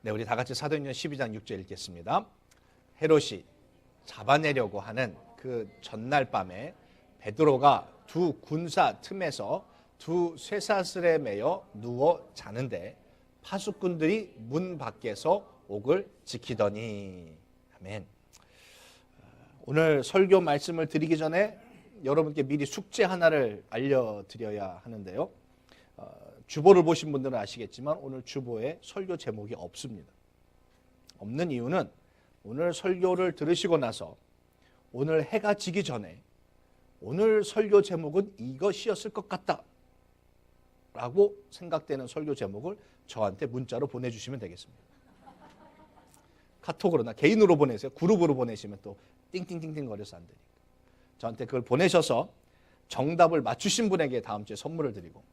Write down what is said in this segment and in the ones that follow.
네, 우리 다 같이 사도행전 12장 6절 읽겠습니다. 헤롯이 잡아내려고 하는 그 전날 밤에 베드로가 두 군사 틈에서 두 쇠사슬에 매여 누워 자는데 파수꾼들이 문 밖에서 옥을 지키더니. 아멘. 오늘 설교 말씀을 드리기 전에 여러분께 미리 숙제 하나를 알려드려야 하는데요. 주보를 보신 분들은 아시겠지만 오늘 주보에 설교 제목이 없습니다. 없는 이유는 오늘 설교를 들으시고 나서 오늘 해가 지기 전에 오늘 설교 제목은 이것이었을 것 같다 라고 생각되는 설교 제목을 저한테 문자로 보내주시면 되겠습니다. 카톡으로나 개인으로 보내세요. 그룹으로 보내시면 또 띵띵띵띵 거려서 안 되니까. 저한테 그걸 보내셔서 정답을 맞추신 분에게 다음 주에 선물을 드리고,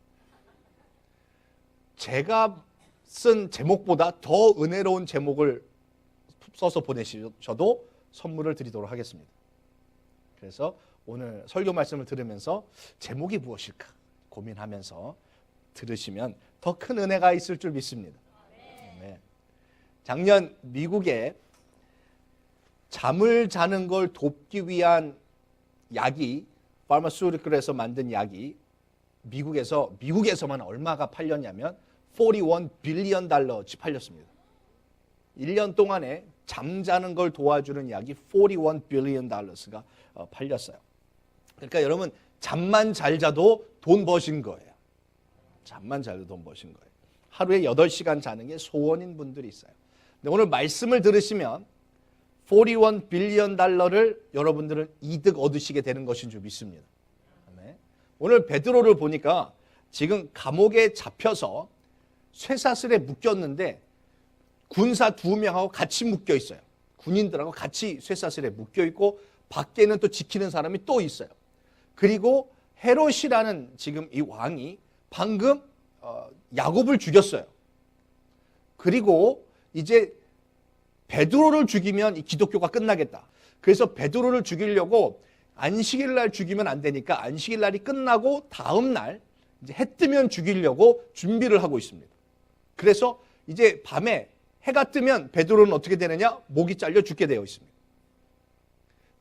제가 쓴 제목보다 더 은혜로운 제목을 써서 보내셔도 선물을 드리도록 하겠습니다. 그래서 오늘 설교 말씀을 들으면서 제목이 무엇일까 고민하면서 들으시면 더 큰 은혜가 있을 줄 믿습니다. 네. 작년 미국에 잠을 자는 걸 돕기 위한 약이, 파마슈티컬에서 만든 약이 미국에서만 얼마가 팔렸냐면 41 빌리언 달러치 팔렸습니다. 1년 동안에 잠자는 걸 도와주는 약이 41 빌리언 달러스가 팔렸어요. 그러니까 여러분, 잠만 잘 자도 돈 버신 거예요. 잠만 잘 자도 돈 버신 거예요. 하루에 8시간 자는 게 소원인 분들이 있어요. 근데 오늘 말씀을 들으시면 41 빌리언 달러를 여러분들은 이득 얻으시게 되는 것인 줄 믿습니다. 오늘 베드로를 보니까 지금 감옥에 잡혀서 쇠사슬에 묶였는데 군사 2명하고 같이 묶여 있어요. 군인들하고 같이 쇠사슬에 묶여 있고 밖에는 또 지키는 사람이 또 있어요. 그리고 헤롯이라는 지금 이 왕이 방금 야곱을 죽였어요. 그리고 이제 베드로를 죽이면 이 기독교가 끝나겠다. 그래서 베드로를 죽이려고 안식일 날 죽이면 안 되니까 안식일 날이 끝나고 다음 날 이제 해 뜨면 죽이려고 준비를 하고 있습니다. 그래서 이제 밤에 해가 뜨면 베드로는 어떻게 되느냐? 목이 잘려 죽게 되어 있습니다.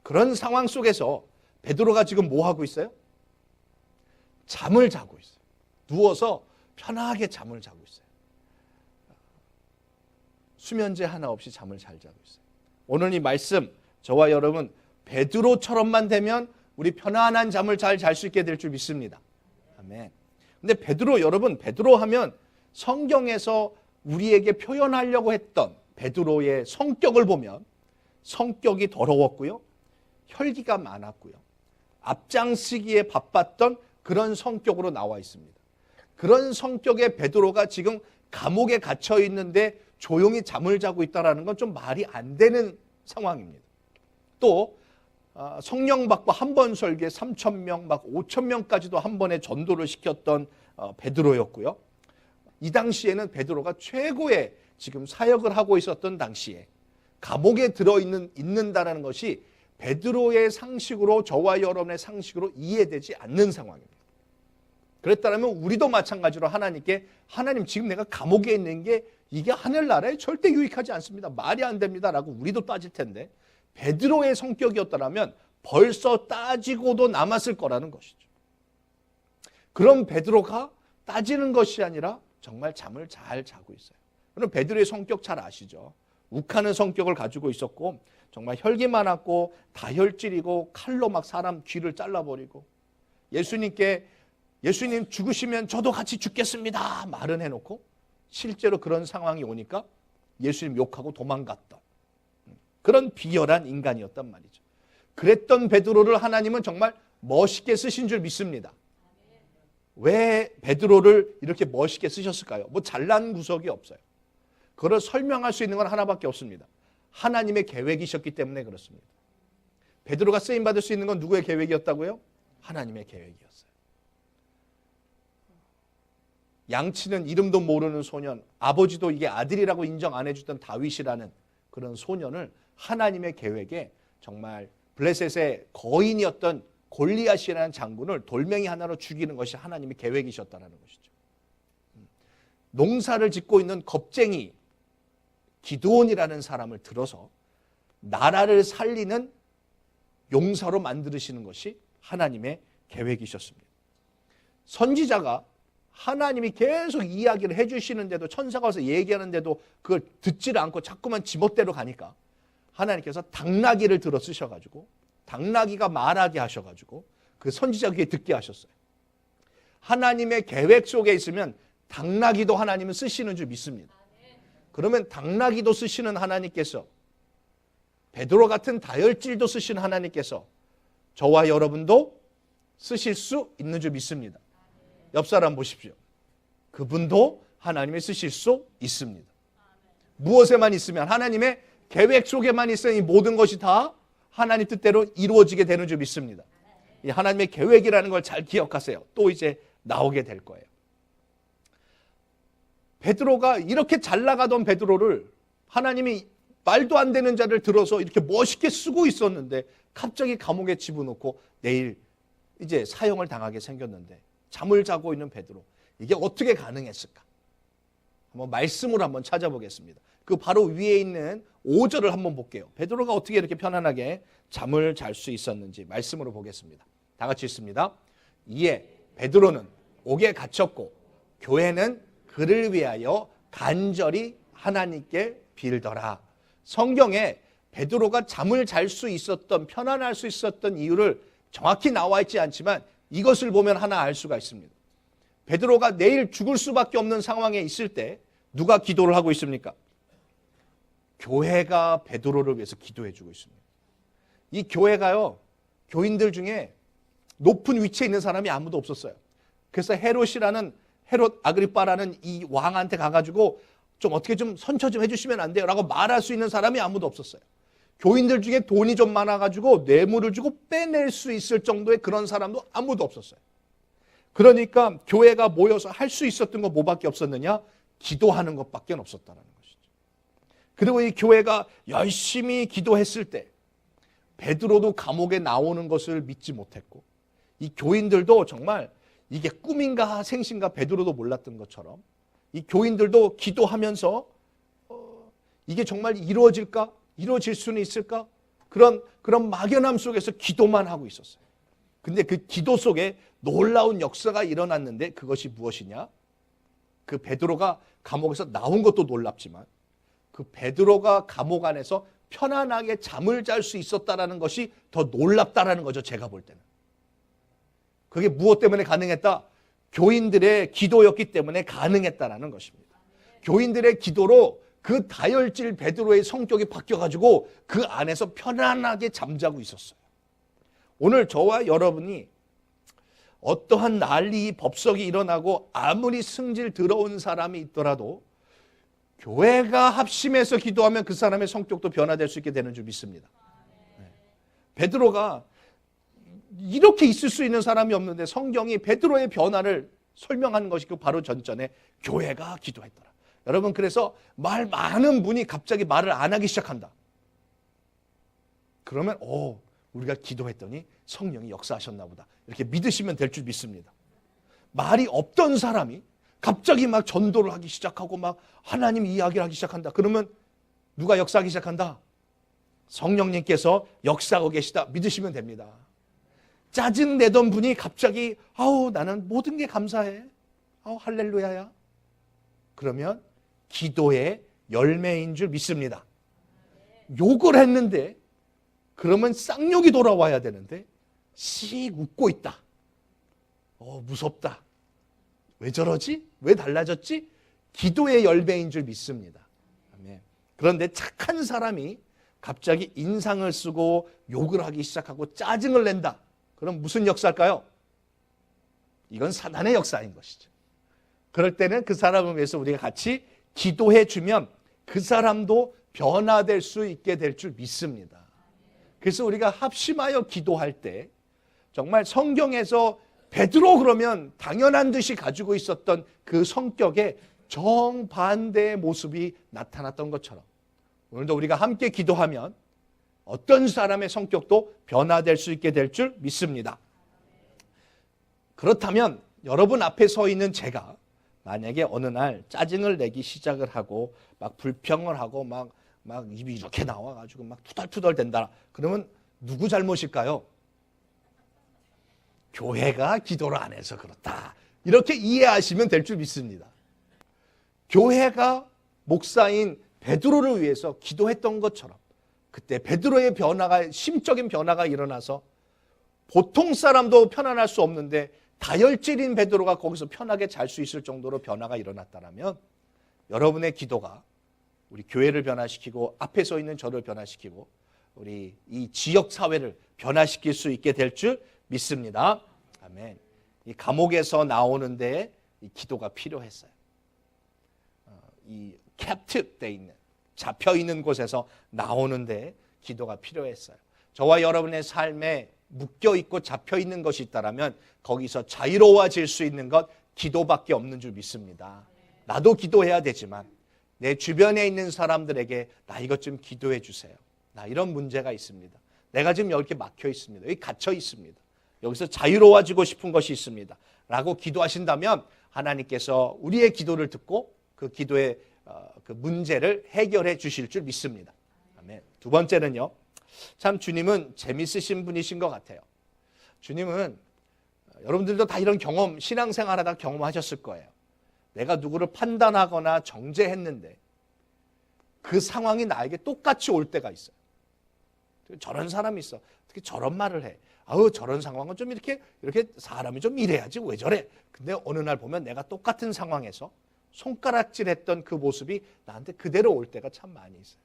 그런 상황 속에서 베드로가 지금 뭐 하고 있어요? 잠을 자고 있어요. 누워서 편하게 잠을 자고 있어요. 수면제 하나 없이 잠을 잘 자고 있어요. 오늘 이 말씀, 저와 여러분 베드로처럼만 되면 우리 편안한 잠을 잘 잘 수 있게 될 줄 믿습니다. 아멘. 근데 여러분, 베드로 하면 성경에서 우리에게 표현하려고 했던 베드로의 성격을 보면 성격이 더러웠고요, 혈기가 많았고요, 앞장서기에 바빴던 그런 성격으로 나와 있습니다. 그런 성격의 베드로가 지금 감옥에 갇혀 있는데 조용히 잠을 자고 있다는 건 좀 말이 안 되는 상황입니다. 또 성령 받고 한 번 설교에 3,000명, 막 5,000명까지도 한 번에 전도를 시켰던 베드로였고요. 이 당시에는 베드로가 최고의 지금 사역을 하고 있었던 당시에 감옥에 있는다는 것이 베드로의 상식으로, 저와 여러분의 상식으로 이해되지 않는 상황입니다. 그랬다면 우리도 마찬가지로 하나님께, 하나님 지금 내가 감옥에 있는 게 이게 하늘나라에 절대 유익하지 않습니다. 말이 안 됩니다 라고 우리도 따질 텐데, 베드로의 성격이었다면 벌써 따지고도 남았을 거라는 것이죠. 그럼 베드로가 따지는 것이 아니라 정말 잠을 잘 자고 있어요. 그럼 베드로의 성격 잘 아시죠? 욱하는 성격을 가지고 있었고 정말 혈기 많았고 다혈질이고 칼로 막 사람 귀를 잘라버리고, 예수님 죽으시면 저도 같이 죽겠습니다 말은 해놓고 실제로 그런 상황이 오니까 예수님 욕하고 도망갔던 그런 비열한 인간이었단 말이죠. 그랬던 베드로를 하나님은 정말 멋있게 쓰신 줄 믿습니다. 왜 베드로를 이렇게 멋있게 쓰셨을까요? 뭐 잘난 구석이 없어요. 그걸 설명할 수 있는 건 하나밖에 없습니다. 하나님의 계획이셨기 때문에 그렇습니다. 베드로가 쓰임받을 수 있는 건 누구의 계획이었다고요? 하나님의 계획이었어요. 양치는 이름도 모르는 소년, 아버지도 이게 아들이라고 인정 안 해주던 다윗이라는 그런 소년을 하나님의 계획에 정말 블레셋의 거인이었던 골리앗이라는 장군을 돌멩이 하나로 죽이는 것이 하나님의 계획이셨다는 것이죠. 농사를 짓고 있는 겁쟁이 기드온이라는 사람을 들어서 나라를 살리는 용사로 만드시는 것이 하나님의 계획이셨습니다. 선지자가 하나님이 계속 이야기를 해주시는데도, 천사가 와서 얘기하는데도 그걸 듣지를 않고 자꾸만 지멋대로 가니까 하나님께서 당나귀를 들어 쓰셔가지고 당나귀가 말하게 하셔가지고 그 선지자 귀에 듣게 하셨어요. 하나님의 계획 속에 있으면 당나귀도 하나님은 쓰시는 줄 믿습니다. 그러면 당나귀도 쓰시는 하나님께서, 베드로 같은 다혈질도 쓰시는 하나님께서 저와 여러분도 쓰실 수 있는 줄 믿습니다. 옆 사람 보십시오. 그분도 하나님이 쓰실 수 있습니다. 무엇에만 있으면, 하나님의 계획 속에만 있으면 이 모든 것이 다 하나님 뜻대로 이루어지게 되는 줄 믿습니다. 이 하나님의 계획이라는 걸 잘 기억하세요. 또 이제 나오게 될 거예요. 베드로가 이렇게 잘 나가던 베드로를 하나님이 말도 안 되는 자를 들어서 이렇게 멋있게 쓰고 있었는데 갑자기 감옥에 집어넣고 내일 이제 사형을 당하게 생겼는데 잠을 자고 있는 베드로, 이게 어떻게 가능했을까? 한번 말씀을 한번 찾아보겠습니다. 그 바로 위에 있는 5절을 한번 볼게요. 베드로가 어떻게 이렇게 편안하게 잠을 잘 수 있었는지 말씀으로 보겠습니다. 다 같이 읽습니다. 이에 베드로는 옥에 갇혔고 교회는 그를 위하여 간절히 하나님께 빌더라. 성경에 베드로가 잠을 잘 수 있었던, 편안할 수 있었던 이유를 정확히 나와 있지 않지만 이것을 보면 하나 알 수가 있습니다. 베드로가 내일 죽을 수밖에 없는 상황에 있을 때 누가 기도를 하고 있습니까? 교회가 베드로를 위해서 기도해 주고 있습니다. 이 교회가요, 교인들 중에 높은 위치에 있는 사람이 아무도 없었어요. 그래서 헤롯 아그리빠라는 이 왕한테 가가지고 좀 어떻게 좀 선처 좀 해주시면 안 돼요? 라고 말할 수 있는 사람이 아무도 없었어요. 교인들 중에 돈이 좀 많아가지고 뇌물을 주고 빼낼 수 있을 정도의 그런 사람도 아무도 없었어요. 그러니까 교회가 모여서 할 수 있었던 거 뭐밖에 없었느냐? 기도하는 것밖에 없었다는 것이죠. 그리고 이 교회가 열심히 기도했을 때 베드로도 감옥에 나오는 것을 믿지 못했고, 이 교인들도 정말 이게 꿈인가 생신가 베드로도 몰랐던 것처럼 이 교인들도 기도하면서 이게 정말 이루어질까? 이루어질 수는 있을까? 그런 막연함 속에서 기도만 하고 있었어요. 근데 그 기도 속에 놀라운 역사가 일어났는데 그것이 무엇이냐? 그 베드로가 감옥에서 나온 것도 놀랍지만 그 베드로가 감옥 안에서 편안하게 잠을 잘 수 있었다라는 것이 더 놀랍다라는 거죠. 제가 볼 때는. 그게 무엇 때문에 가능했다? 교인들의 기도였기 때문에 가능했다라는 것입니다. 교인들의 기도로 그 다혈질 베드로의 성격이 바뀌어가지고 그 안에서 편안하게 잠자고 있었어요. 오늘 저와 여러분이 어떠한 난리, 법석이 일어나고 아무리 승질 들어온 사람이 있더라도 교회가 합심해서 기도하면 그 사람의 성격도 변화될 수 있게 되는 줄 믿습니다. 베드로가 이렇게 있을 수 있는 사람이 없는데 성경이 베드로의 변화를 설명하는 것이 그 바로 전전에 교회가 기도했더라. 여러분, 그래서 말 많은 분이 갑자기 말을 안 하기 시작한다. 그러면 우리가 기도했더니 성령이 역사하셨나 보다. 이렇게 믿으시면 될 줄 믿습니다. 말이 없던 사람이 갑자기 막 전도를 하기 시작하고 막 하나님 이야기를 하기 시작한다. 그러면 누가 역사하기 시작한다? 성령님께서 역사하고 계시다. 믿으시면 됩니다. 짜증내던 분이 갑자기 나는 모든 게 감사해. 할렐루야야. 그러면 기도의 열매인 줄 믿습니다. 욕을 했는데 그러면 쌍욕이 돌아와야 되는데 씩 웃고 있다. 무섭다. 왜 저러지? 왜 달라졌지? 기도의 열매인 줄 믿습니다. 아멘. 그런데 착한 사람이 갑자기 인상을 쓰고 욕을 하기 시작하고 짜증을 낸다. 그럼 무슨 역사일까요? 이건 사단의 역사인 것이죠. 그럴 때는 그 사람을 위해서 우리가 같이 기도해 주면 그 사람도 변화될 수 있게 될 줄 믿습니다. 그래서 우리가 합심하여 기도할 때 정말 성경에서 베드로 그러면 당연한 듯이 가지고 있었던 그 성격의 정반대의 모습이 나타났던 것처럼 오늘도 우리가 함께 기도하면 어떤 사람의 성격도 변화될 수 있게 될 줄 믿습니다. 그렇다면 여러분 앞에 서 있는 제가 만약에 어느 날 짜증을 내기 시작을 하고 막 불평을 하고 막 입이 이렇게 나와가지고 막 투덜투덜 된다. 그러면 누구 잘못일까요? 교회가 기도를 안 해서 그렇다. 이렇게 이해하시면 될 줄 믿습니다. 교회가 목사인 베드로를 위해서 기도했던 것처럼 그때 베드로의 변화가 심적인 변화가 일어나서 보통 사람도 편안할 수 없는데 다혈질인 베드로가 거기서 편하게 잘 수 있을 정도로 변화가 일어났다면 여러분의 기도가 우리 교회를 변화시키고 앞에 서 있는 저를 변화시키고 우리 이 지역 사회를 변화시킬 수 있게 될 줄 믿습니다. 아멘. 이 감옥에서 나오는데 이 기도가 필요했어요. 이 captive 돼 있는 잡혀 있는 곳에서 나오는데 기도가 필요했어요. 저와 여러분의 삶에 묶여 있고 잡혀 있는 것이 있다라면 거기서 자유로워질 수 있는 것 기도밖에 없는 줄 믿습니다. 나도 기도해야 되지만 내 주변에 있는 사람들에게 나 이것 좀 기도해 주세요. 나 이런 문제가 있습니다. 내가 지금 여기 막혀 있습니다. 여기 갇혀 있습니다. 여기서 자유로워지고 싶은 것이 있습니다. 라고 기도하신다면 하나님께서 우리의 기도를 듣고 그 기도의 그 문제를 해결해 주실 줄 믿습니다. 아멘. 두 번째는요. 참 주님은 재밌으신 분이신 것 같아요. 주님은 여러분들도 다 이런 경험, 신앙생활하다 경험하셨을 거예요. 내가 누구를 판단하거나 정죄했는데 그 상황이 나에게 똑같이 올 때가 있어요. 저런 사람이 있어. 어떻게 저런 말을 해. 아우 저런 상황은 좀 이렇게 사람이 좀 이래야지 왜 저래. 근데 어느 날 보면 내가 똑같은 상황에서 손가락질했던 그 모습이 나한테 그대로 올 때가 참 많이 있어요.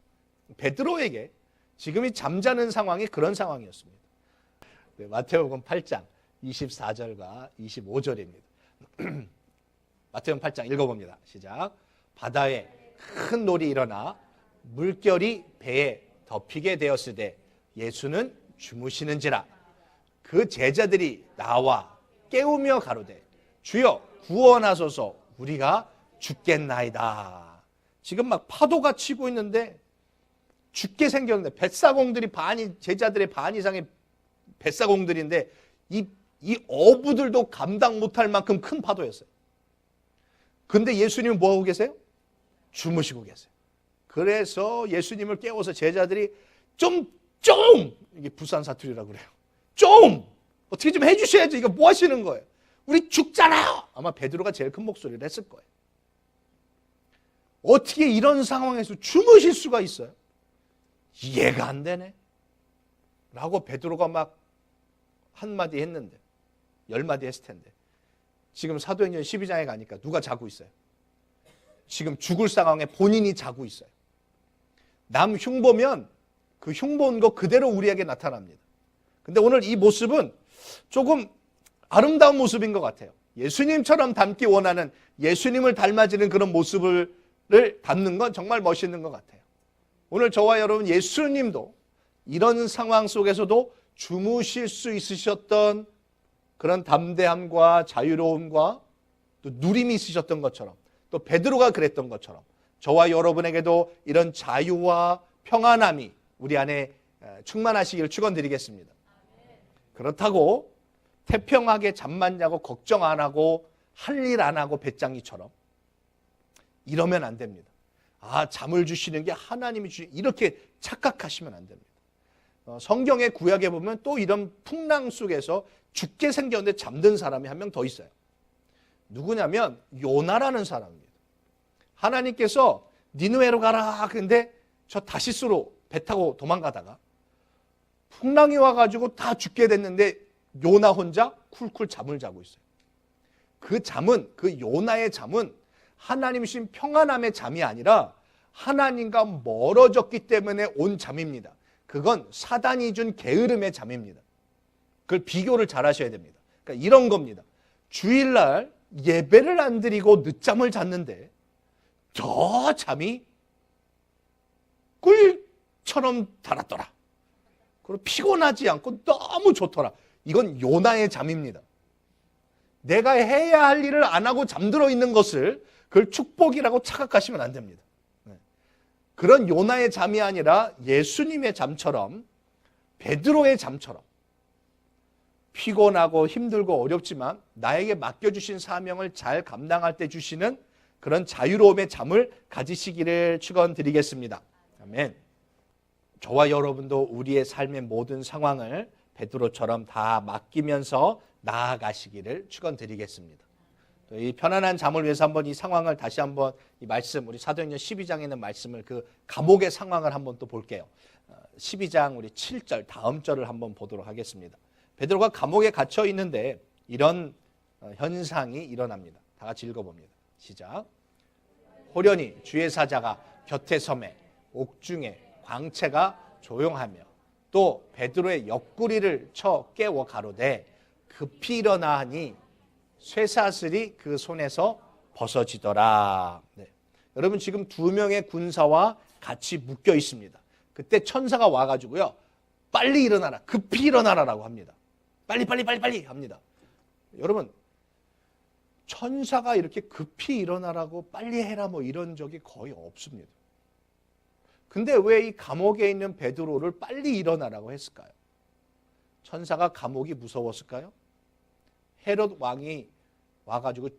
베드로에게 지금 이 잠자는 상황이 그런 상황이었습니다. 네, 마태복음 8장 24절과 25절입니다. 마태복음 8장 읽어봅니다. 시작. 바다에 큰 놀이 일어나 물결이 배에 덮이게 되었으되 예수는 주무시는지라. 그 제자들이 나와 깨우며 가로되 주여 구원하소서 우리가 죽겠나이다. 지금 막 파도가 치고 있는데 죽게 생겼는데 뱃사공들이 제자들의 반 이상의 뱃사공들인데 이 어부들도 감당 못할 만큼 큰 파도였어요. 근데 예수님은 뭐하고 계세요? 주무시고 계세요. 그래서 예수님을 깨워서 제자들이 좀 이게 부산 사투리라고 그래요. 좀 어떻게 좀 해주셔야죠. 이거 뭐 하시는 거예요? 우리 죽잖아요. 아마 베드로가 제일 큰 목소리를 했을 거예요. 어떻게 이런 상황에서 주무실 수가 있어요? 이해가 안 되네. 라고 베드로가 막 한마디 했는데 10마디 했을 텐데 지금 사도행전 12장에 가니까 누가 자고 있어요? 지금 죽을 상황에 본인이 자고 있어요. 남 흉보면 그 흉본 거 그대로 우리에게 나타납니다. 근데 오늘 이 모습은 조금 아름다운 모습인 것 같아요. 예수님처럼 닮기 원하는 예수님을 닮아지는 그런 모습을 담는 건 정말 멋있는 것 같아요. 오늘 저와 여러분 예수님도 이런 상황 속에서도 주무실 수 있으셨던 그런 담대함과 자유로움과 또 누림이 있으셨던 것처럼 또 베드로가 그랬던 것처럼 저와 여러분에게도 이런 자유와 평안함이 우리 안에 충만하시기를 축원드리겠습니다. 그렇다고 태평하게 잠만 자고 걱정 안 하고 할 일 안 하고 배짱이처럼 이러면 안 됩니다. 아, 잠을 주시는 게 하나님이 이렇게 착각하시면 안 됩니다. 성경의 구약에 보면 또 이런 풍랑 속에서 죽게 생겼는데 잠든 사람이 한 명 더 있어요. 누구냐면 요나라는 사람입니다. 하나님께서 니느웨로 가라. 근데 저 다시스로 배 타고 도망가다가 풍랑이 와가지고 다 죽게 됐는데 요나 혼자 쿨쿨 잠을 자고 있어요. 그 요나의 잠은 하나님이신 평안함의 잠이 아니라 하나님과 멀어졌기 때문에 온 잠입니다. 그건 사단이 준 게으름의 잠입니다. 그걸 비교를 잘 하셔야 됩니다. 그러니까 이런 겁니다. 주일날 예배를 안 드리고 늦잠을 잤는데 저 잠이 꿀처럼 달았더라. 그리고 피곤하지 않고 너무 좋더라. 이건 요나의 잠입니다. 내가 해야 할 일을 안 하고 잠들어 있는 것을 그걸 축복이라고 착각하시면 안 됩니다. 그런 요나의 잠이 아니라 예수님의 잠처럼 베드로의 잠처럼 피곤하고 힘들고 어렵지만 나에게 맡겨주신 사명을 잘 감당할 때 주시는 그런 자유로움의 잠을 가지시기를 축원드리겠습니다. 아멘. 저와 여러분도 우리의 삶의 모든 상황을 베드로처럼 다 맡기면서 나아가시기를 축원드리겠습니다. 이 편안한 잠을 위해서 한번 이 상황을 다시 한번 이 말씀 우리 사도행전 12장에 있는 말씀을 그 감옥의 상황을 한번 또 볼게요. 12장 우리 7절 다음 절을 한번 보도록 하겠습니다. 베드로가 감옥에 갇혀 있는데 이런 현상이 일어납니다. 다 같이 읽어봅니다. 시작. 호련히 주의 사자가 곁에 서매 옥중에 광채가 조용하며 또 베드로의 옆구리를 쳐 깨워 가로되 급히 일어나 하니 쇠사슬이 그 손에서 벗어지더라. 네. 여러분 지금 두 명의 군사와 같이 묶여 있습니다. 그때 천사가 와가지고요. 빨리 일어나라. 급히 일어나라라고 합니다. 빨리 합니다. 여러분 천사가 이렇게 급히 일어나라고 빨리 해라 뭐 이런 적이 거의 없습니다. 근데 왜 이 감옥에 있는 베드로를 빨리 일어나라고 했을까요? 천사가 감옥이 무서웠을까요? 헤롯 왕이 와가지고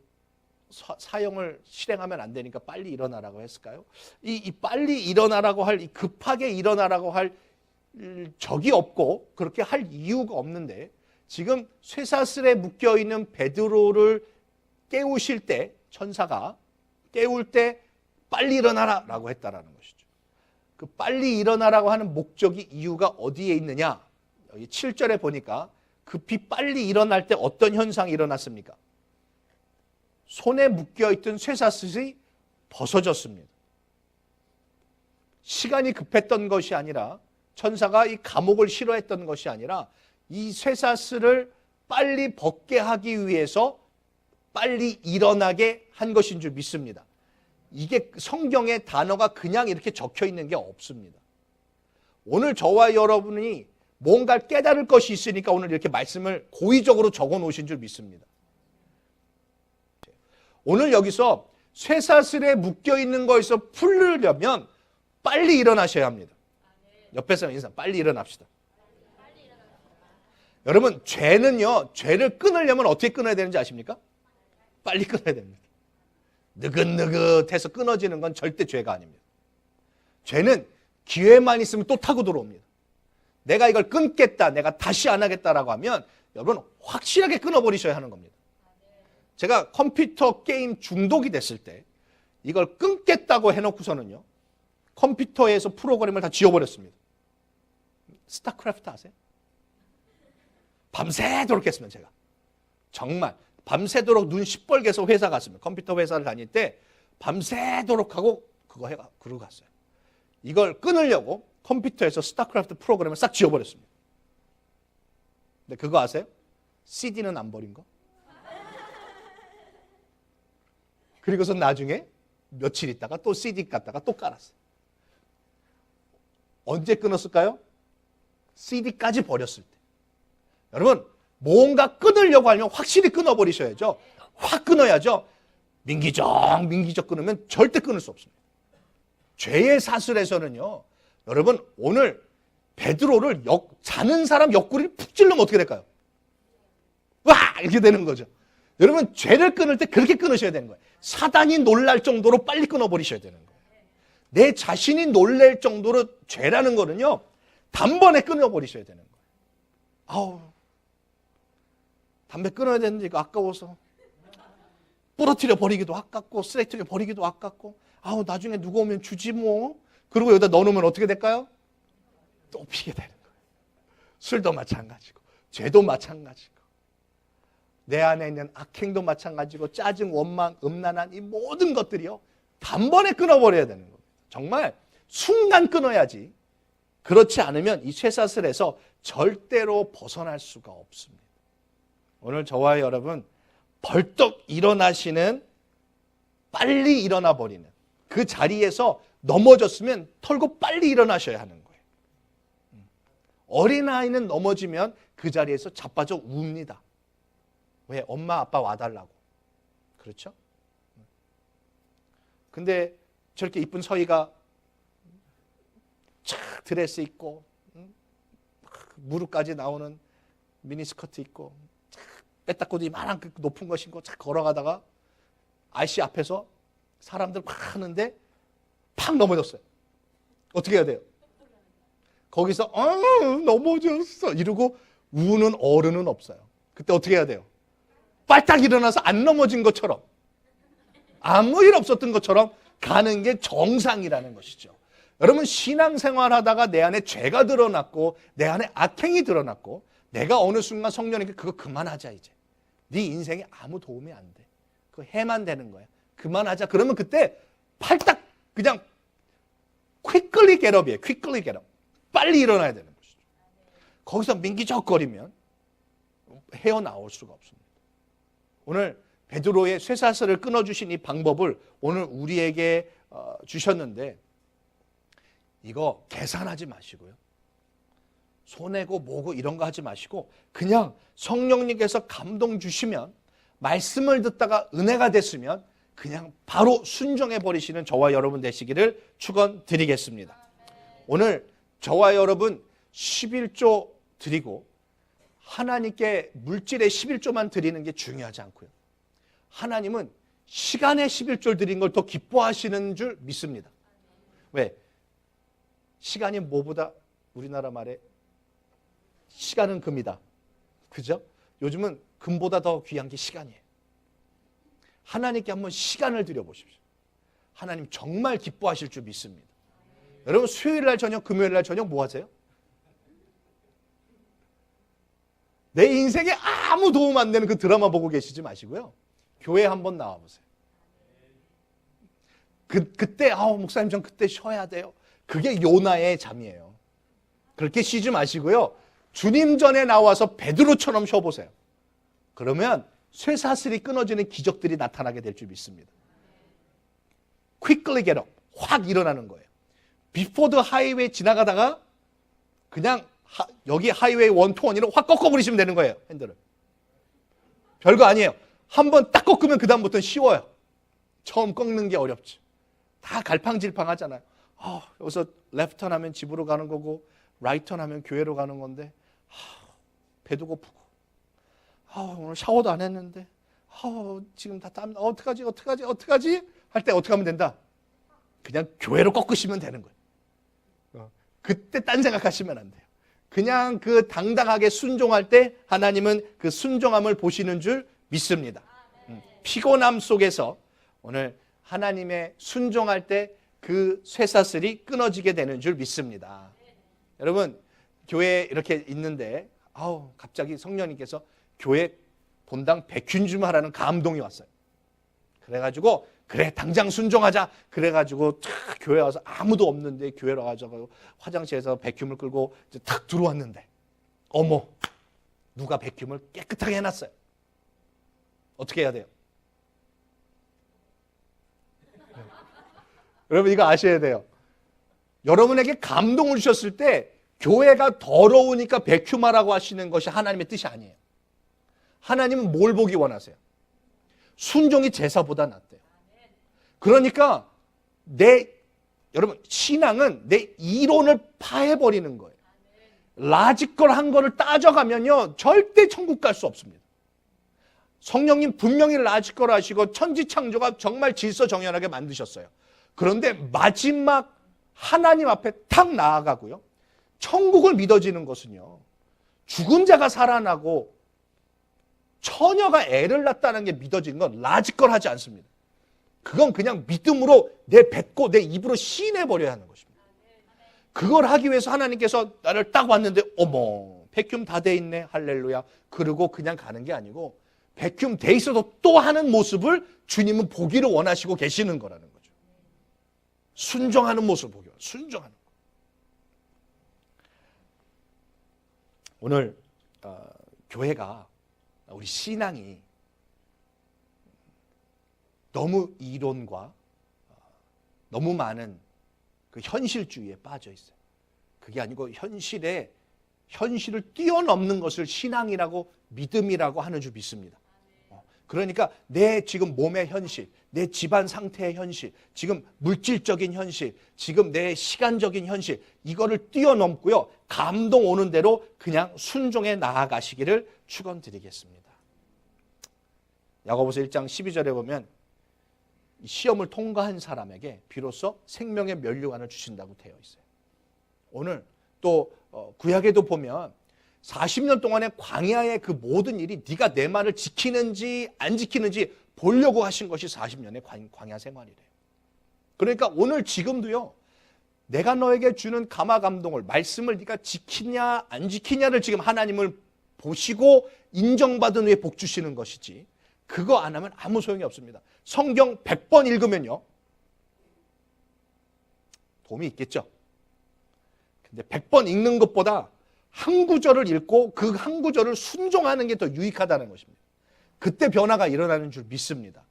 사형을 실행하면 안 되니까 빨리 일어나라고 했을까요? 이 빨리 일어나라고 할, 이 급하게 일어나라고 할 적이 없고 그렇게 할 이유가 없는데 지금 쇠사슬에 묶여있는 베드로를 깨우실 때 천사가 깨울 때 빨리 일어나라 라고 했다라는 것이죠. 그 빨리 일어나라고 하는 목적이 이유가 어디에 있느냐? 여기 7절에 보니까 급히 빨리 일어날 때 어떤 현상이 일어났습니까? 손에 묶여있던 쇠사슬이 벗어졌습니다. 시간이 급했던 것이 아니라 천사가 이 감옥을 싫어했던 것이 아니라 이 쇠사슬을 빨리 벗게 하기 위해서 빨리 일어나게 한 것인 줄 믿습니다. 이게 성경에 단어가 그냥 이렇게 적혀 있는 게 없습니다. 오늘 저와 여러분이 뭔가를 깨달을 것이 있으니까 오늘 이렇게 말씀을 고의적으로 적어 놓으신 줄 믿습니다. 오늘 여기서 쇠사슬에 묶여 있는 거에서 풀려면 빨리 일어나셔야 합니다. 옆에 사람 인사 빨리 일어납시다. 여러분 죄는요, 죄를 끊으려면 어떻게 끊어야 되는지 아십니까? 빨리 끊어야 됩니다. 느긋느긋해서 끊어지는 건 절대 죄가 아닙니다. 죄는 기회만 있으면 또 타고 들어옵니다. 내가 이걸 끊겠다, 내가 다시 안 하겠다라고 하면 여러분 확실하게 끊어버리셔야 하는 겁니다. 제가 컴퓨터 게임 중독이 됐을 때 이걸 끊겠다고 해놓고서는요, 컴퓨터에서 프로그램을 다 지워버렸습니다. 스타크래프트 아세요? 밤새도록 했으면 제가 정말 밤새도록 눈 시뻘게 해서 회사 갔습니다. 컴퓨터 회사를 다닐 때 밤새도록 하고 그러고 갔어요. 이걸 끊으려고 컴퓨터에서 스타크래프트 프로그램을 싹 지워버렸습니다. 근데 그거 아세요? CD는 안 버린 거? 그리고서 나중에 며칠 있다가 또 CD 갖다가 또 깔았어요. 언제 끊었을까요? CD까지 버렸을 때. 여러분 뭔가 끊으려고 하면 확실히 끊어버리셔야죠. 확 끊어야죠. 민기적 끊으면 절대 끊을 수 없습니다. 죄의 사슬에서는요, 여러분 오늘 베드로를 자는 사람 옆구리를 푹 찔르면 어떻게 될까요? 와! 이렇게 되는 거죠. 여러분 죄를 끊을 때 그렇게 끊으셔야 되는 거예요. 사단이 놀랄 정도로 빨리 끊어버리셔야 되는 거예요. 내 자신이 놀랄 정도로 죄라는 거는요, 단번에 끊어버리셔야 되는 거예요. 아우, 담배 끊어야 되는데 이거 아까워서 부러뜨려 버리기도 아깝고 쓰레기통에 버리기도 아깝고, 아우 나중에 누구 오면 주지 뭐. 그리고 여기다 넣어놓으면 어떻게 될까요? 또 피게 되는 거예요. 술도 마찬가지고 죄도 마찬가지고 내 안에 있는 악행도 마찬가지고 짜증, 원망, 음란한 이 모든 것들이요, 단번에 끊어버려야 되는 겁니다. 정말 순간 끊어야지. 그렇지 않으면 이 쇠사슬에서 절대로 벗어날 수가 없습니다. 오늘 저와 여러분 벌떡 일어나시는, 빨리 일어나 버리는 그 자리에서 넘어졌으면 털고 빨리 일어나셔야 하는 거예요. 어린아이는 넘어지면 그 자리에서 자빠져 웁니다. 왜? 엄마 아빠 와달라고. 그렇죠? 근데 저렇게 이쁜 서희가 착 드레스 입고 무릎까지 나오는 미니스커트 입고 빼딱고도 이만한 높은 거 신고 착 걸어가다가 아저씨 앞에서 사람들 막 하는데 팍 넘어졌어요. 어떻게 해야 돼요? 거기서 넘어졌어 이러고 우는 어른은 없어요. 그때 어떻게 해야 돼요? 빨딱 일어나서 안 넘어진 것처럼 아무 일 없었던 것처럼 가는 게 정상이라는 것이죠. 여러분 신앙생활 하다가 내 안에 죄가 드러났고 내 안에 악행이 드러났고 내가 어느 순간 성령님께 그거 그만하자 이제. 네 인생에 아무 도움이 안 돼. 그거 해만 되는 거야. 그만하자. 그러면 그때 팔딱 그냥 quickly get up이에요. quickly get up. 빨리 일어나야 되는 것이죠. 거기서 민기적거리면 헤어나올 수가 없습니다. 오늘 베드로의 쇠사슬을 끊어주신 이 방법을 오늘 우리에게 주셨는데 이거 계산하지 마시고요. 손해고 뭐고 이런 거 하지 마시고 그냥 성령님께서 감동 주시면 말씀을 듣다가 은혜가 됐으면 그냥 바로 순종해 버리시는 저와 여러분 되시기를 축원드리겠습니다. 오늘 저와 여러분 11조 드리고 하나님께 물질의 11조만 드리는 게 중요하지 않고요. 하나님은 시간의 11조를 드린 걸 더 기뻐하시는 줄 믿습니다. 왜? 시간이 뭐보다 우리나라 말에 시간은 금이다. 그죠? 요즘은 금보다 더 귀한 게 시간이에요. 하나님께 한번 시간을 드려보십시오. 하나님 정말 기뻐하실 줄 믿습니다. 여러분 수요일 날 저녁, 금요일 날 저녁 뭐 하세요? 내 인생에 아무 도움 안 되는 그 드라마 보고 계시지 마시고요. 교회 한번 나와보세요. 그때 목사님 전 그때 쉬어야 돼요. 그게 요나의 잠이에요. 그렇게 쉬지 마시고요. 주님 전에 나와서 베드로처럼 쉬어보세요. 그러면 쇠사슬이 끊어지는 기적들이 나타나게 될 줄 믿습니다. Quickly get up. 확 일어나는 거예요. Before the highway 지나가다가 그냥 여기 하이웨이 1, 2, 1으로 확 꺾어버리시면 되는 거예요. 핸들을. 별거 아니에요. 한번 딱 꺾으면 그 다음부터는 쉬워요. 처음 꺾는 게 어렵지. 다 갈팡질팡하잖아요. 여기서 레프턴 하면 집으로 가는 거고 라이턴 하면 교회로 가는 건데 배도 고프고 오늘 샤워도 안 했는데 지금 다 땀 어떡하지 할 때 어떻게 하면 된다? 그냥 교회로 꺾으시면 되는 거예요. 그때 딴 생각하시면 안 돼요. 그냥 그 당당하게 순종할 때 하나님은 그 순종함을 보시는 줄 믿습니다. 피곤함 속에서 오늘 하나님의 순종할 때 그 쇠사슬이 끊어지게 되는 줄 믿습니다. 여러분 교회에 이렇게 있는데 갑자기 성령님께서 교회 본당 백균 좀 하라는 감동이 왔어요. 그래가지고 그래 당장 순종하자. 그래가지고 교회 와서 아무도 없는데 교회로 와가지고 화장실에서 백균을 끌고 이제 탁 들어왔는데 어머 누가 백균을 깨끗하게 해놨어요. 어떻게 해야 돼요? 여러분 이거 아셔야 돼요. 여러분에게 감동을 주셨을 때 교회가 더러우니까 백큐마라고 하시는 것이 하나님의 뜻이 아니에요. 하나님은 뭘 보기 원하세요? 순종이 제사보다 낫대요. 그러니까 여러분 신앙은 내 이론을 파해버리는 거예요. 라지컬 한 거를 따져가면요 절대 천국 갈 수 없습니다. 성령님 분명히 라지컬 하시고 천지창조가 정말 질서정연하게 만드셨어요. 그런데 마지막 하나님 앞에 탁 나아가고요. 천국을 믿어지는 것은요. 죽은 자가 살아나고 처녀가 애를 낳았다는 게 믿어지는 건 라지컬하지 않습니다. 그건 그냥 믿음으로 내 뱉고 내 입으로 시인해버려야 하는 것입니다. 그걸 하기 위해서 하나님께서 나를 딱 왔는데 어머 백큐ම් 다 돼 있네 할렐루야 그러고 그냥 가는 게 아니고 백큐ම් 돼 있어도 또 하는 모습을 주님은 보기를 원하시고 계시는 거라는 거죠. 순종하는 모습을 보기 원해요. 순종하는 거. 오늘 교회가 우리 신앙이 너무 이론과 너무 많은 그 현실주의에 빠져 있어요. 그게 아니고 현실을 뛰어넘는 것을 신앙이라고 믿음이라고 하는 줄 믿습니다. 그러니까 내 지금 몸의 현실, 내 집안 상태의 현실, 지금 물질적인 현실, 지금 내 시간적인 현실, 이거를 뛰어넘고요. 감동 오는 대로 그냥 순종해 나아가시기를 축원드리겠습니다. 야고보서 1장 12절에 보면 시험을 통과한 사람에게 비로소 생명의 면류관을 주신다고 되어 있어요. 오늘 또 구약에도 보면 40년 동안의 광야의 그 모든 일이 네가 내 말을 지키는지 안 지키는지 보려고 하신 것이 40년의 광야 생활이래요. 그러니까 오늘 지금도요. 내가 너에게 주는 감화 감동을, 말씀을 네가 지키냐 안 지키냐를 지금 하나님을 보시고 인정받은 후에 복 주시는 것이지, 그거 안 하면 아무 소용이 없습니다. 성경 100번 읽으면요 도움이 있겠죠. 근데 100번 읽는 것보다 한 구절을 읽고 그 한 구절을 순종하는 게 더 유익하다는 것입니다. 그때 변화가 일어나는 줄 믿습니다.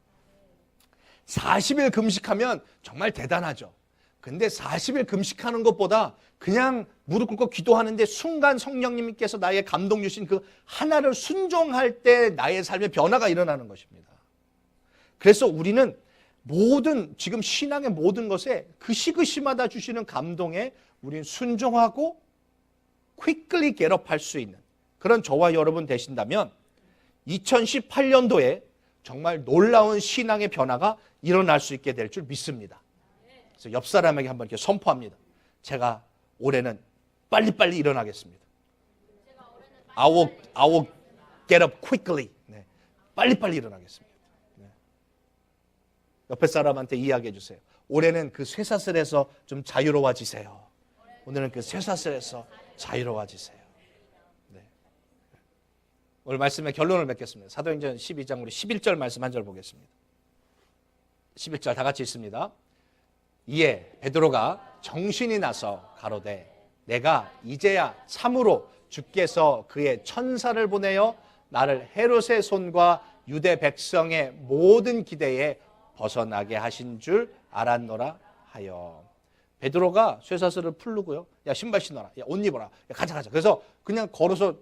40일 금식하면 정말 대단하죠. 근데 40일 금식하는 것보다 그냥 무릎 꿇고 기도하는데 순간 성령님께서 나에게 감동 주신 그 하나를 순종할 때 나의 삶에 변화가 일어나는 것입니다. 그래서 우리는 모든 지금 신앙의 모든 것에 그 시그시마다 주시는 감동에 우리는 순종하고 quickly get up 할 수 있는 그런 저와 여러분 되신다면 2018년도에 정말 놀라운 신앙의 변화가 일어날 수 있게 될 줄 믿습니다. 그래서 옆 사람에게 한번 이렇게 선포합니다. 제가 올해는 빨리빨리 일어나겠습니다. I will get up quickly. 네. 빨리빨리 일어나겠습니다. 네. 옆에 사람한테 이야기해 주세요. 올해는 그 쇠사슬에서 좀 자유로워지세요. 오늘은 그 쇠사슬에서 자유로워지세요. 네. 오늘 말씀의 결론을 맺겠습니다. 사도행전 12장 우리 11절 말씀 한 절 보겠습니다. 11절 다 같이 읽습니다. 이에 베드로가 정신이 나서 가로되 내가 이제야 참으로 주께서 그의 천사를 보내어 나를 헤롯의 손과 유대 백성의 모든 기대에 벗어나게 하신 줄 알았노라 하여. 베드로가 쇠사슬을 풀르고요. 야 신발 신어라. 야 옷 입어라. 야 가자. 그래서 그냥 걸어서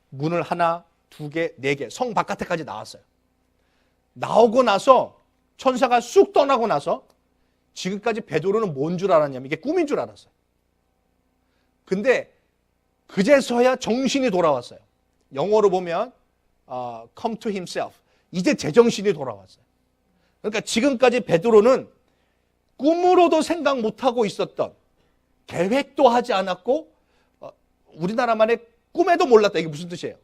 문을 하나, 두 개, 네 개 성 바깥에까지 나왔어요. 나오고 나서 천사가 쑥 떠나고 나서 지금까지 베드로는 뭔 줄 알았냐면 이게 꿈인 줄 알았어요. 근데 그제서야 정신이 돌아왔어요. 영어로 보면 come to himself. 이제 제정신이 돌아왔어요. 그러니까 지금까지 베드로는 꿈으로도 생각 못하고 있었던, 계획도 하지 않았고 우리나라만의 꿈에도 몰랐다. 이게 무슨 뜻이에요?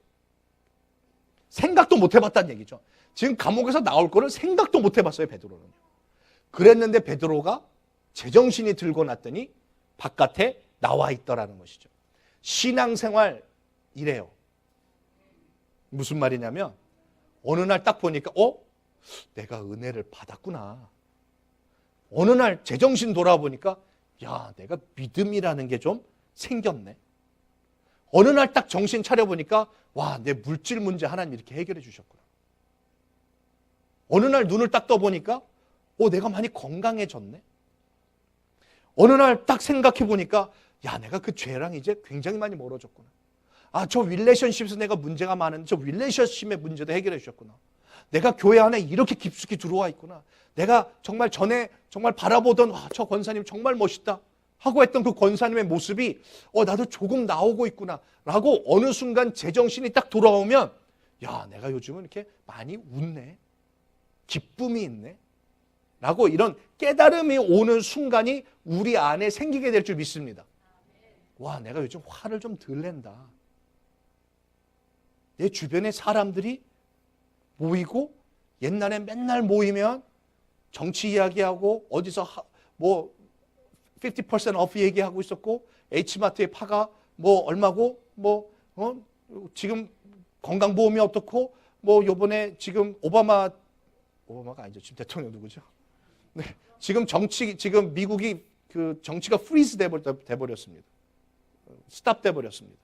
생각도 못 해봤다는 얘기죠. 지금 감옥에서 나올 거를 생각도 못 해봤어요. 베드로는. 그랬는데 베드로가 제정신이 들고 났더니 바깥에 나와 있더라는 것이죠. 신앙생활 이래요. 무슨 말이냐면 어느 날 딱 보니까 내가 은혜를 받았구나. 어느 날 제정신 돌아보니까 야 내가 믿음이라는 게 좀 생겼네. 어느 날 딱 정신 차려보니까 와 내 물질 문제 하나님 이렇게 해결해 주셨구나. 어느 날 눈을 딱 떠보니까 내가 많이 건강해졌네. 어느 날 딱 생각해 보니까 야 내가 그 죄랑 이제 굉장히 많이 멀어졌구나. 저 릴레이션십에서 내가 문제가 많은데 저 릴레이션십의 문제도 해결해 주셨구나. 내가 교회 안에 이렇게 깊숙이 들어와 있구나. 내가 정말 전에 정말 바라보던 저 권사님 정말 멋있다 하고 했던 그 권사님의 모습이 나도 조금 나오고 있구나 라고 어느 순간 제정신이 딱 돌아오면 야 내가 요즘은 이렇게 많이 웃네. 기쁨이 있네. 라고 이런 깨달음이 오는 순간이 우리 안에 생기게 될 줄 믿습니다. 와 내가 요즘 화를 좀 덜 낸다. 내 주변의 사람들이 모이고 옛날에 맨날 모이면 정치 이야기하고 어디서 50% off 얘기하고 있었고 H마트의 파가 얼마고 지금 건강보험이 어떻고 요번에 지금 오바마가 아니죠. 지금 대통령 누구죠? 네. 지금 미국이 그 정치가 프리즈 돼버렸습니다. 스탑 돼버렸습니다.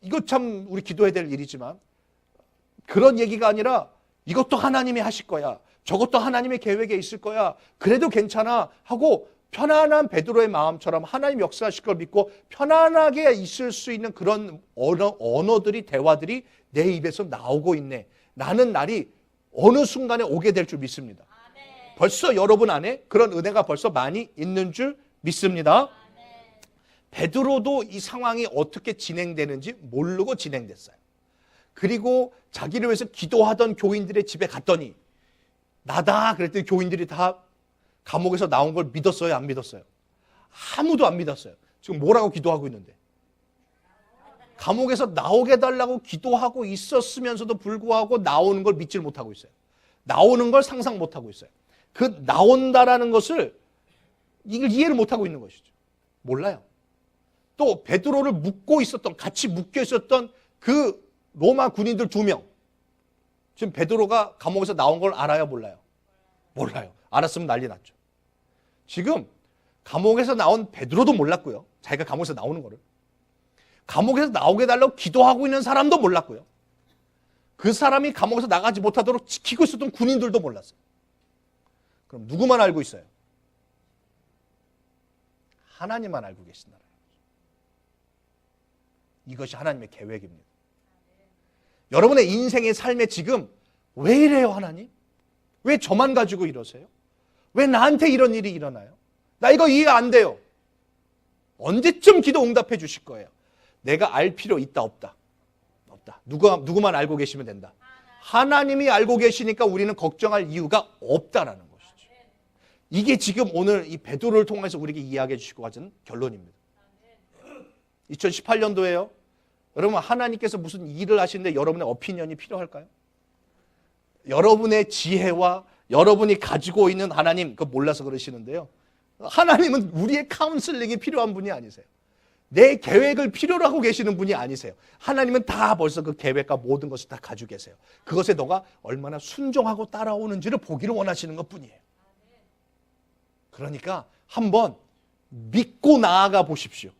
이거 참 우리 기도해야 될 일이지만 그런 얘기가 아니라 이것도 하나님이 하실 거야. 저것도 하나님의 계획에 있을 거야. 그래도 괜찮아 하고 편안한 베드로의 마음처럼 하나님 역사하실 걸 믿고 편안하게 있을 수 있는 그런 언어들이 대화들이 내 입에서 나오고 있네 라는 날이 어느 순간에 오게 될 줄 믿습니다. 벌써 여러분 안에 그런 은혜가 벌써 많이 있는 줄 믿습니다. 베드로도 이 상황이 어떻게 진행되는지 모르고 진행됐어요. 그리고 자기를 위해서 기도하던 교인들의 집에 갔더니 나다 그랬더니 교인들이 다 감옥에서 나온 걸 믿었어요? 안 믿었어요? 아무도 안 믿었어요. 지금 뭐라고 기도하고 있는데? 감옥에서 나오게 해달라고 기도하고 있었으면서도 불구하고 나오는 걸 믿질 못하고 있어요. 나오는 걸 상상 못하고 있어요. 그 나온다라는 것을 이걸 이해를 못하고 있는 것이죠. 몰라요. 또 베드로를 묶고 있었던, 같이 묶여 있었던 그 로마 군인들 2명. 지금 베드로가 감옥에서 나온 걸 알아요? 몰라요? 몰라요. 알았으면 난리 났죠. 지금 감옥에서 나온 베드로도 몰랐고요. 자기가 감옥에서 나오는 거를. 감옥에서 나오게 해달라고 기도하고 있는 사람도 몰랐고요. 그 사람이 감옥에서 나가지 못하도록 지키고 있었던 군인들도 몰랐어요. 그럼 누구만 알고 있어요? 하나님만 알고 계신다는 거죠. 이것이 하나님의 계획입니다. 여러분의 인생의 삶에 지금 왜 이래요, 하나님? 왜 저만 가지고 이러세요? 왜 나한테 이런 일이 일어나요? 나 이거 이해 안 돼요. 언제쯤 기도 응답해 주실 거예요? 내가 알 필요 있다, 없다? 없다. 누구만 알고 계시면 된다. 하나님이 알고 계시니까 우리는 걱정할 이유가 없다라는 것이죠. 이게 지금 오늘 이 베드로를 통해서 우리에게 이야기해 주시고 가는 결론입니다. 2018년도에요. 여러분 하나님께서 무슨 일을 하시는데 여러분의 오피니언이 필요할까요? 여러분의 지혜와 여러분이 가지고 있는 하나님 그거 몰라서 그러시는데요. 하나님은 우리의 카운슬링이 필요한 분이 아니세요. 내 계획을 필요로 하고 계시는 분이 아니세요. 하나님은 다 벌써 그 계획과 모든 것을 다 가지고 계세요. 그것에 너가 얼마나 순종하고 따라오는지를 보기를 원하시는 것뿐이에요. 그러니까 한번 믿고 나아가 보십시오.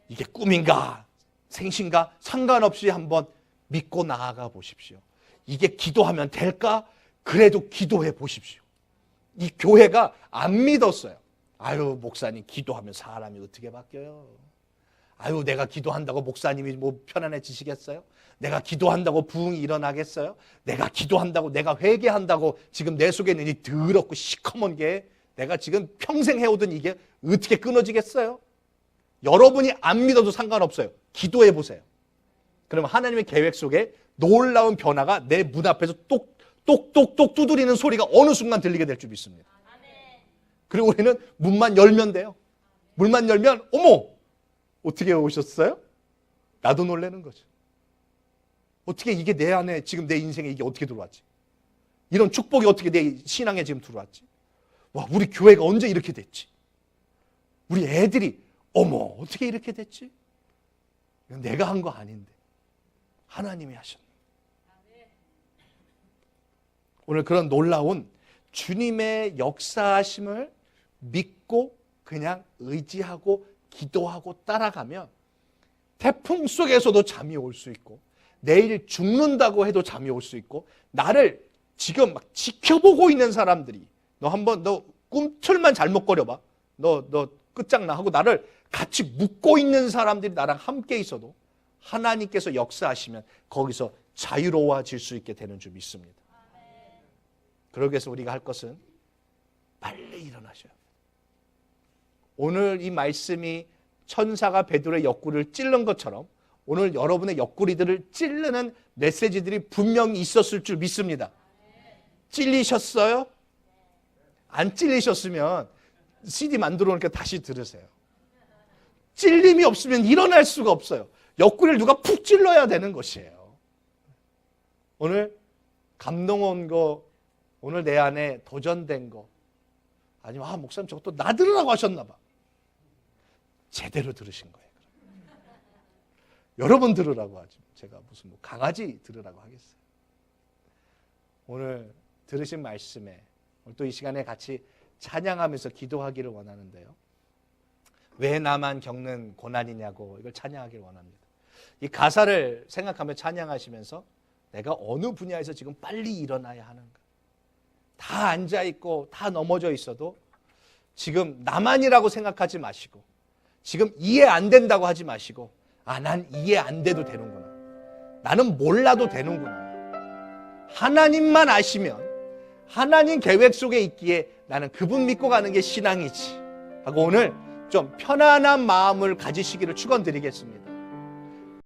이게 꿈인가 생신가 상관없이 한번 믿고 나아가 보십시오. 이게 기도하면 될까? 그래도 기도해 보십시오. 이 교회가 안 믿었어요. 아유 목사님 기도하면 사람이 어떻게 바뀌어요? 아유 내가 기도한다고 목사님이 뭐 편안해지시겠어요? 내가 기도한다고 부흥이 일어나겠어요? 내가 기도한다고 내가 회개한다고 지금 내 속에 있는 이 더럽고 시커먼 게 내가 지금 평생 해오던 이게 어떻게 끊어지겠어요? 여러분이 안 믿어도 상관없어요. 기도해 보세요. 그러면 하나님의 계획 속에 놀라운 변화가 내 문 앞에서 똑똑똑 두드리는 소리가 어느 순간 들리게 될 줄 믿습니다. 그리고 우리는 문만 열면 돼요. 문만 열면 어머! 어떻게 오셨어요? 나도 놀라는 거죠. 어떻게 이게 내 안에 지금 내 인생에 이게 어떻게 들어왔지? 이런 축복이 어떻게 내 신앙에 지금 들어왔지? 와, 우리 교회가 언제 이렇게 됐지? 우리 애들이 어머 어떻게 이렇게 됐지? 이건 내가 한 거 아닌데 하나님이 하셨네. 오늘 그런 놀라운 주님의 역사하심을 믿고 그냥 의지하고 기도하고 따라가면 태풍 속에서도 잠이 올 수 있고 내일 죽는다고 해도 잠이 올 수 있고 나를 지금 막 지켜보고 있는 사람들이 너 한번 너 꿈틀만 잘못 거려봐. 너 끝장나 하고 나를 같이 묶고 있는 사람들이 나랑 함께 있어도 하나님께서 역사하시면 거기서 자유로워질 수 있게 되는 줄 믿습니다. 그러기 위해서 우리가 할 것은 빨리 일어나셔야 합니다. 오늘 이 말씀이 천사가 베드로의 옆구리를 찔른 것처럼 오늘 여러분의 옆구리들을 찌르는 메시지들이 분명히 있었을 줄 믿습니다. 찔리셨어요? 안 찔리셨으면 CD 만들어 놓으니까 다시 들으세요. 찔림이 없으면 일어날 수가 없어요. 옆구리를 누가 푹 찔러야 되는 것이에요. 오늘 감동 온 거, 오늘 내 안에 도전된 거, 아니면 목사님 저것도 나 들으라고 하셨나 봐. 제대로 들으신 거예요. 여러분 들으라고 하죠. 제가 무슨 뭐 강아지 들으라고 하겠어요. 오늘 들으신 말씀에 오늘 또 이 시간에 같이 찬양하면서 기도하기를 원하는데요. 왜 나만 겪는 고난이냐고 이걸 찬양하기를 원합니다. 이 가사를 생각하며 찬양하시면서 내가 어느 분야에서 지금 빨리 일어나야 하는가. 다 앉아있고 다 넘어져 있어도 지금 나만이라고 생각하지 마시고 지금 이해 안 된다고 하지 마시고 난 이해 안 돼도 되는구나. 나는 몰라도 되는구나. 하나님만 아시면 하나님 계획 속에 있기에 나는 그분 믿고 가는 게 신앙이지 하고 오늘 좀 편안한 마음을 가지시기를 축원드리겠습니다.